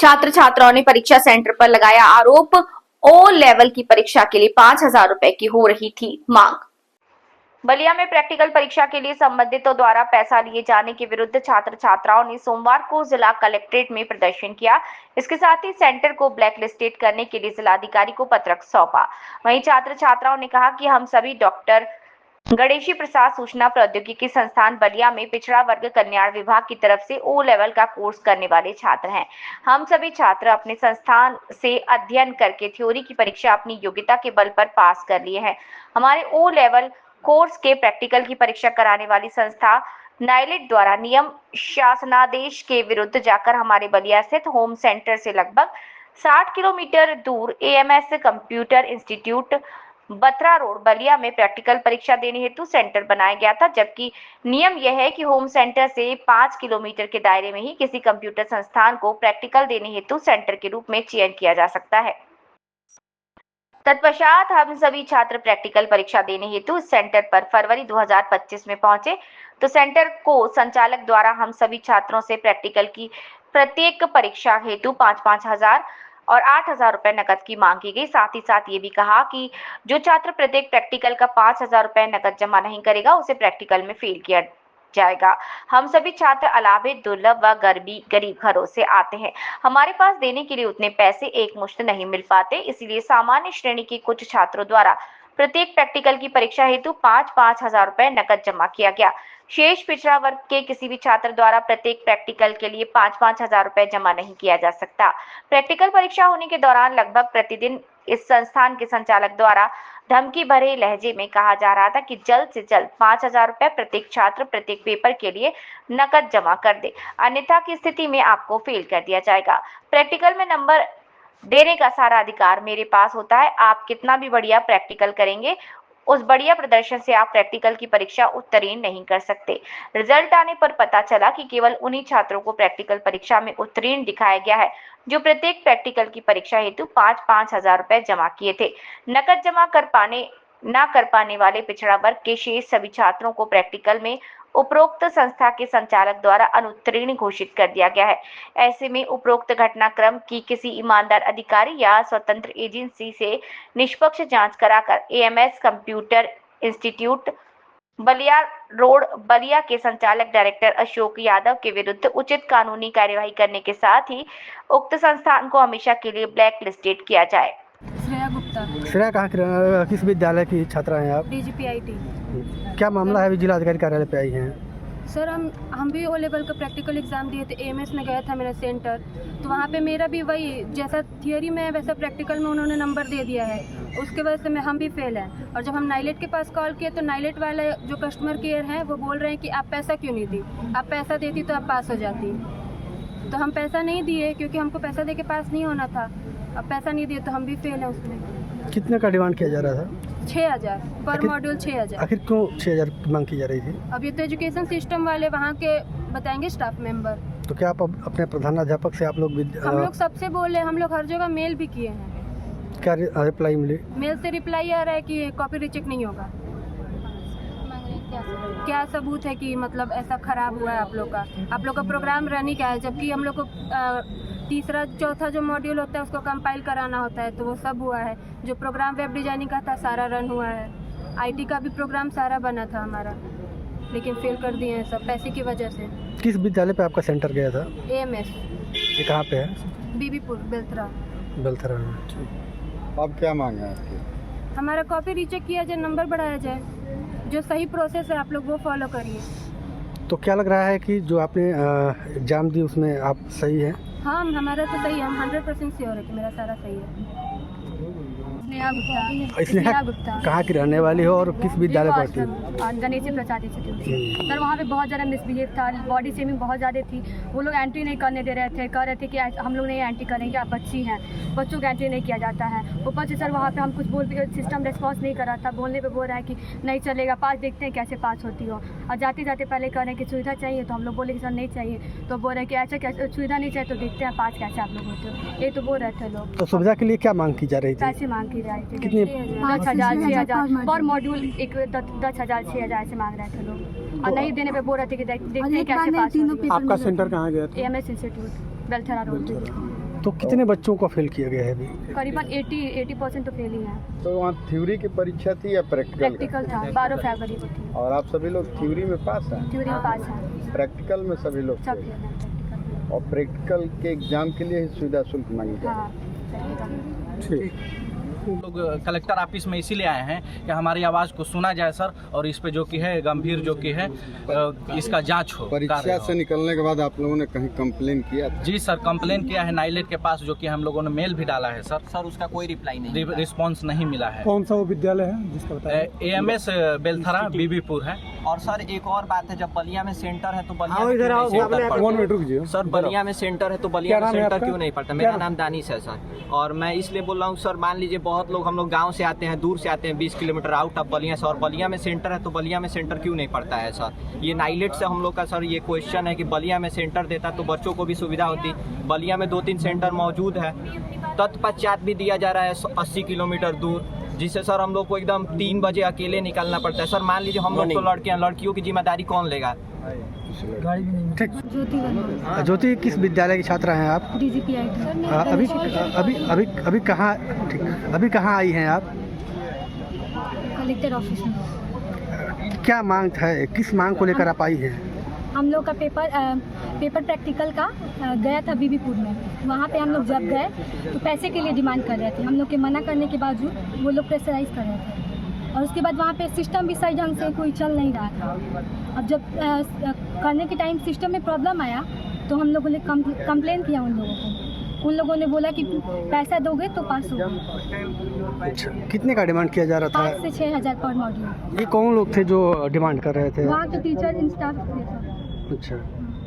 छात्र छात्राओं ने परीक्षा सेंटर पर लगाया आरोप। ओ लेवल की परीक्षा के लिए 5,000 रुपए की हो रही थी मांग। बलिया में प्रैक्टिकल परीक्षा के लिए संबंधितों द्वारा पैसा लिए जाने के विरुद्ध छात्र छात्राओं ने सोमवार को जिला कलेक्ट्रेट में प्रदर्शन किया। इसके साथ ही सेंटर को ब्लैक लिस्टेड करने के लिए जिलाधिकारी को पत्रक सौंपा। वहीं छात्र छात्राओं ने कहा कि हम सभी डॉक्टर गणेशी प्रसाद सूचना प्रौद्योगिकी संस्थान बलिया में पिछड़ा वर्ग कल्याण विभाग की तरफ से ओ लेवल का कोर्स करने वाले छात्र हैं। हम सभी छात्र अपने संस्थान से अध्ययन करके थ्योरी की परीक्षा अपनी योग्यता के बल पर पास कर लिए हैं। हमारे ओ लेवल कोर्स के प्रैक्टिकल की परीक्षा कराने वाली संस्था नाइलेट द्वारा नियम शासनादेश के विरुद्ध जाकर हमारे बलिया स्थित होम सेंटर से लगभग 60 किलोमीटर दूर AMS computer institute Batra road Ballia में प्रैक्टिकल परीक्षा देने हेतु सेंटर बनाया गया था, जबकि नियम यह है कि होम सेंटर से 5 किलोमीटर के दायरे में ही किसी कंप्यूटर संस्थान को प्रैक्टिकल देने हेतु सेंटर के रूप में चयन किया जा सकता है। तत्पश्चात हम सभी छात्र प्रैक्टिकल परीक्षा देने हेतु इस सेंटर पर फरवरी 2025 में पहुंचे तो सेंटर को संचालक द्वारा हम सभी छात्रों से प्रैक्टिकल की प्रत्येक परीक्षा हेतु 5-5 हजार और 8,000 रुपए नकद की मांग की गई। साथ ही साथ ये भी कहा कि जो छात्र प्रत्येक प्रैक्टिकल का 5,000 रुपए नकद जमा नहीं करेगा उसे प्रैक्टिकल में फेल किया जाएगा। हम सभी छात्र अलावे दुर्लभ व गरीब घरों से आते हैं। हमारे पास देने के लिए उतने पैसे एक मुश्त नहीं मिल पाते, इसलिए सामान्य श्रेणी के कुछ छात्रों द्वारा प्रत्येक प्रैक्टिकल की परीक्षा हेतु 5-5 हजार रुपए नकद जमा किया गया। शेष पिछड़ा वर्ग के किसी भी छात्र द्वारा प्रत्येक प्रैक्टिकल के लिए 5-5 हजार रुपए जमा नहीं किया जा सकता। प्रैक्टिकल परीक्षा होने के दौरान लगभग प्रतिदिन इस संस्थान के संचालक द्वारा धमकी भरे लहजे में कहा जा रहा था कि जल्द से जल्द 5,000 रुपए प्रत्येक छात्र प्रत्येक पेपर के लिए नकद जमा कर दे, अन्यथा की स्थिति में आपको फेल कर दिया जाएगा। प्रैक्टिकल में नंबर देने का सारा अधिकार मेरे पास होता है। आप कितना भी बढ़िया प्रैक्टिकल करेंगे, उस बढ़िया प्रदर्शन से आप प्रैक्टिकल की परीक्षा उत्तीर्ण नहीं कर सकते। रिजल्ट आने पर पता चला कि केवल उन्हीं छात्रों को प्रैक्टिकल परीक्षा में उत्तीर्ण दिखाया गया है जो प्रत्येक प्रैक्टिकल की परीक्षा हेतु 5-5 हजार रुपए जमा किए थे। नकद जमा कर पाने वाले पिछड़ा वर्ग के शेष सभी छात्रों को प्रैक्टिकल में उपरोक्त संस्था के संचालक द्वारा अनुत्तीर्ण घोषित कर दिया गया है। ऐसे में उपरोक्त घटनाक्रम की किसी ईमानदार अधिकारी या स्वतंत्र एजेंसी से निष्पक्ष जांच कराकर AMS computer institute Ballia road Ballia के संचालक डायरेक्टर अशोक यादव के विरुद्ध उचित कानूनी कार्यवाही करने के साथ ही उक्त संस्थान को हमेशा के लिए ब्लैक लिस्टेड किया जाए। श्रेया गुप्ता। श्रेया कहाँ किस विद्यालय की छात्रा हैं आप? डीजीपीआईटी। क्या मामला है? अभी जिलाधिकारी कार्यालय पे आई हैं। सर हम भी ओ लेवल का प्रैक्टिकल एग्ज़ाम दिए थे। एएमएस में गया था मेरा सेंटर, तो वहाँ पे मेरा भी वही जैसा थियोरी में वैसा प्रैक्टिकल में उन्होंने नंबर दे दिया है, उसके वजह से हम भी फेल हैं। और जब हम नाइलेट के पास कॉल किए तो नाइलेट वाले जो कस्टमर केयर हैं वो बोल रहे हैं कि आप पैसा क्यों नहीं दी, आप पैसा देती तो आप पास हो जाती। तो हम पैसा नहीं दिए क्योंकि हमको पैसा दे के पास नहीं होना था। अब पैसा नहीं दिए तो हम भी फेल हैं उसमें। कितने का डिमांड किया जा रहा था? 6,000 पर मॉड्यूल 6,000। आखिर क्यों 6,000 की मांग की जा रही थी? अब ये तो एजुकेशन सिस्टम वाले वहाँ के बताएंगे स्टाफ मेंबर। तो क्या आप अपने प्रधानाध्यापक से आप लोग हम लोग सबसे बोले, हम लोग हर जगह मेल भी किए हैं। क्या रिप्लाई मिली? मेल से रिप्लाई आ रहा है कि कॉपी रिचेक नहीं होगा। क्या सबूत है कि मतलब ऐसा खराब हुआ है आप लोग का प्रोग्राम रन ही क्या है, जबकि हम लोग को तीसरा चौथा जो मॉड्यूल होता है उसको कंपाइल कराना होता है, तो वो सब हुआ है। जो प्रोग्राम वेब डिजाइनिंग का था सारा रन हुआ है, आईटी का भी प्रोग्राम सारा बना था हमारा, लेकिन फेल कर दिए हैं सब पैसे की वजह से। किस विद्यालय पे आपका सेंटर गया था? एएमएस। ये कहाँ पे है? बीबीपुर बेलथरा में। अब क्या मांग है आपकी? हमारा कॉपी रीचेक किया जाए, नंबर बढ़ाया जाए, जो सही प्रोसेस है आप लोग वो फॉलो करिए। तो क्या लग रहा है कि जो आपने एग्जाम दी उसमें आप सही हैं? हाँ, हमारा तो सही है, हम 100% श्योर है कि मेरा सारा सही है। स्नेहा गुप्ता। कहाँ की रहने वाली हो और किस विद्यालय पढ़ती हो? गणेश प्रसाद इंस्टीट्यूट। सर वहाँ पे बहुत ज़्यादा मिसबिहेव था, बॉडी शेमिंग बहुत ज़्यादा थी। वो लोग एंट्री नहीं करने दे रहे थे, कह रहे थे कि हम लोग नहीं एंट्री करेंगे, आप बच्ची हैं, बच्चों को एंट्री नहीं किया जाता है। ऊपर से सर वहाँ पे हम कुछ सिस्टम रिस्पॉन्स नहीं कर रहा था, बोलने पे बोल रहा है कि नहीं चलेगा, पास देखते हैं कैसे पास होती हो। और जाते जाते पहले कह रहे हैं कि सुविधा चाहिए, तो हम लोग बोले कि सर नहीं चाहिए, तो बोल रहे हैं कि ऐसा कैसे सुविधा नहीं चाहिए, तो देखते हैं पास कैसे आप लोग होते हो, ये तो बोल रहे थे लोग। तो सुविधा के लिए क्या मांग की जा रही थी? पैसे मांग की जा रही थी। कितनी? 10,000 6,000 पर मॉड्यूल, एक 10,000 6,000 ऐसे मांग रहे थे लोग, और नहीं देने पे बोल रहे थे कि देखते हैं कैसे पास होती है। आपका सेंटर कहाँ गया था? AMS institute Belthara road. तो कितने बच्चों को फेल किया गया है अभी? करीबन 80% तो फेल ही है। तो वहाँ थ्योरी की परीक्षा थी या प्रैक्टिकल? प्रैक्टिकल था, 12 फरवरी को थी। और आप सभी लोग थ्योरी में पास हैं? थ्योरी में पास है, प्रैक्टिकल में सभी लोग सब थे? फेल है प्रैक्टिकल। और प्रैक्टिकल के एग्जाम के लिए ही सुविधा शुल्क मांगी जाए। हाँ, प्रैक्टिकल। ठीक। हम लोग कलेक्टर ऑफिस में इसीलिए आए हैं कि हमारी आवाज़ को सुना जाए सर, और इस पे जो कि है गंभीर जो कि है इसका जांच हो। परीक्षा से निकलने के बाद आप लोगों ने कहीं कंप्लेन किया था? जी सर, कंप्लेन किया है नाइलेट के पास, जो कि हम लोगों ने मेल भी डाला है सर उसका कोई रिप्लाई नहीं, रिस्पांस नहीं मिला है। कौन सा वो विद्यालय है जिसका बताया? AMS बेलथरा बीबीपुर है। और सर एक और बात है, जब बलिया में सेंटर है तो बलिया आओ में इधर क्यों आओ, नहीं सेंटर पड़ता? 1 मिनट रुक जाइए। सर बलिया में सेंटर है तो बलिया में सेंटर क्यों नहीं पड़ता? मेरा नाम दानिश है सर। और मैं इसलिए बोल रहा हूँ सर, मान लीजिए बहुत लोग, हम लोग गांव से आते हैं, दूर से आते हैं, 20 किलोमीटर आउट ऑफ बलिया से, और बलिया में सेंटर है तो बलिया में सेंटर क्यों नहीं पड़ता है सर? ये नाइलेट से हम लोग का सर ये क्वेश्चन है कि बलिया में सेंटर देता तो बच्चों को भी सुविधा होती। बलिया में 2-3 सेंटर मौजूद है, तत्पश्चात भी दिया जा रहा है 80 किलोमीटर दूर, जिससे सर हम लोग को एकदम 3 बजे अकेले निकलना पड़ता है। सर मान लीजिए हम लोग तो लड़कियां, लड़कियों की जिम्मेदारी कौन लेगा? ठीक। ज्योति वर्मा, ज्योति, किस विद्यालय की छात्रा हैं आप? DGPIT। अभी अभी अभी अभी कहाँ, ठीक, अभी कहाँ आई हैं आप? कलेक्टर ऑफिस में। क्या मांग है, किस मांग को लेकर आप आई हैं? हम लोग का पेपर प्रैक्टिकल का गया था बीबीपुर में। वहाँ पे हम लोग जब गए तो पैसे के लिए डिमांड कर रहे थे। हम लोग के मना करने के बावजूद वो लोग प्रेशराइज कर रहे थे, और उसके बाद वहाँ पे सिस्टम भी सही ढंग से कोई चल नहीं रहा था। अब जब करने के टाइम सिस्टम में प्रॉब्लम आया तो हम लोगों ने कंप्लेन किया उन लोगों को। उन लोगों ने बोला कि पैसा दोगे तो पास होगा। अच्छा, कितने का डिमांड किया जा रहा 5 था? से 6 हज़ार पर मॉड्यूल। ये कौन लोग थे जो डिमांड कर रहे थे? वहाँ के टीचर इन स्टाफ थे सर। अच्छा,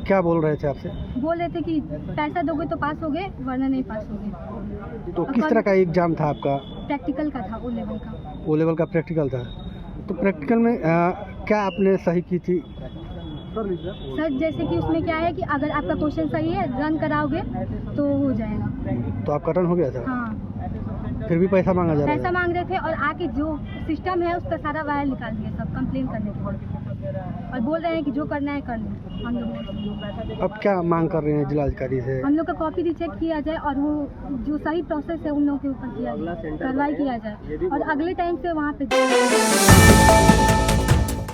क्या बोल रहे थे आपसे? बोल रहे थे कि पैसा दोगे तो पास होगे, वरना नहीं पास होगे। तो किस तरह का एग्जाम था आपका? प्रैक्टिकल का था, O लेवल का। ओ लेवल का प्रैक्टिकल था। तो प्रैक्टिकल में क्या आपने सही की थी? सर जैसे कि उसमें क्या है कि अगर आपका क्वेश्चन सही है, रन कराओगे तो हो जाएगा। तो आपका रन हो गया था? हाँ, फिर भी पैसा मांगा जा रहा पैसा है? मांग रहे थे, और आके जो सिस्टम है उसका सारा वायर निकाल दिया सब कंप्लेन करने के बाद, और बोल रहे हैं कि जो करना है कर लो। हम लोग अब क्या मांग कर रहे हैं जिलाधिकारी से? हम लोग का कॉपी रिचेक किया जाए, और वो जो सही प्रोसेस है उन लोगों के ऊपर किया जाए, कार्रवाई किया जाए, और अगले टाइम से वहाँ पे